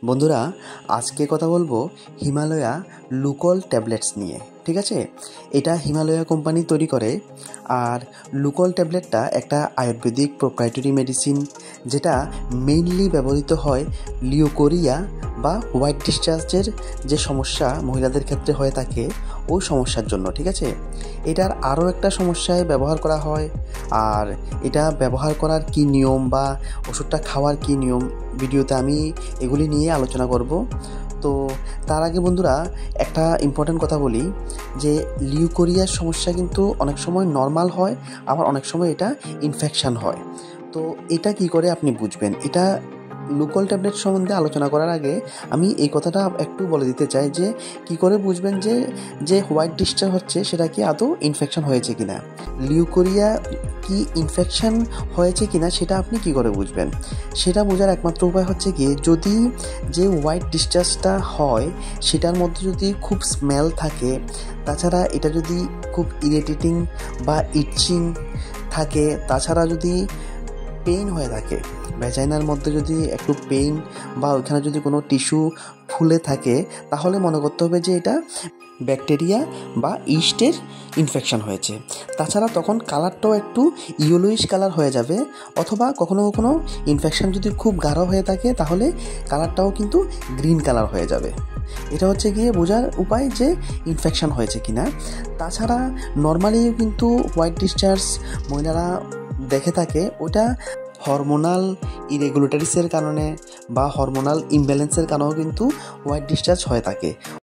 বন্ধুরা, আজকে কথা বলবো হিমালয়া লুকল ট্যাবলেটস নিয়ে। ঠিক আছে, এটা হিমালয়া কোম্পানি তৈরি করে। আর লুকল ট্যাবলেটটা একটা আয়ুর্বেদিক প্রোপ্রাইটারি মেডিসিন, যেটা মেইনলি ব্যবহৃত হয় লিউকোরিয়া বা হোয়াইট ডিসচার্জের যে সমস্যা মহিলাদের ক্ষেত্রে হয়ে থাকে ওই সমস্যার জন্য। ঠিক আছে, এটার আরও একটা সমস্যায় ব্যবহার করা হয়। আর এটা ব্যবহার করার কি নিয়ম বা ওষুধটা খাওয়ার কি নিয়ম, ভিডিওতে আমি এগুলি নিয়ে আলোচনা করব। তো তার আগে বন্ধুরা একটা ইম্পর্ট্যান্ট কথা বলি, যে লিউকোরিয়ার সমস্যা কিন্তু অনেক সময় নর্মাল হয়, আবার অনেক সময় এটা ইনফেকশান হয়। তো এটা কি করে আপনি বুঝবেন? এটা লুকল ট্যাবলেট সম্বন্ধে আলোচনা করার আগে আমি এই কথাটা একটু বলে দিতে চাই যে কি করে বুঝবেন যে যে হোয়াইট ডিসচার্জ হচ্ছে সেটা কি আদৌ ইনফেকশন হয়েছে কিনা। লিউকোরিয়া কি ইনফেকশন হয়েছে কিনা সেটা আপনি কি করে বুঝবেন? সেটা বোঝার একমাত্র উপায় হচ্ছে কি, যদি যে হোয়াইট ডিসচার্জটা হয় সেটার মধ্যে যদি খুব স্মেল থাকে, তাছাড়া এটা যদি খুব ইরিটেটিং বা ইচিং থাকে, তাছাড়া যদি পেইন হয়ে থাকে, ভ্যাজাইনার মধ্যে যদি একটু পেইন বা ওইখানে যদি কোনো টিস্যু ফুলে থাকে, তাহলে মনে করতে হবে যে এটা ব্যাকটেরিয়া বা ইস্টের ইনফেকশন হয়েছে। তাছাড়া তখন কালারটাও একটু ইয়েলোইশ কালার হয়ে যাবে, অথবা কখনো কখনো ইনফেকশন যদি খুব গাঢ় হয়ে থাকে তাহলে কালারটাও কিন্তু গ্রিন কালার হয়ে যাবে। এটা হচ্ছে গিয়ে বোঝার উপায় যে ইনফেকশন হয়েছে কিনা। তাছাড়া নর্মালি কিন্তু হোয়াইট ডিসচার্জ মহিলারা দেখে থাকে, ওটা হরমোনাল ইরেগুলেটরিসের কারণে বা হরমোনাল ইমব্যালেন্সের কারণেও কিন্তু হোয়াইট ডিসচার্জ হয়ে থাকে।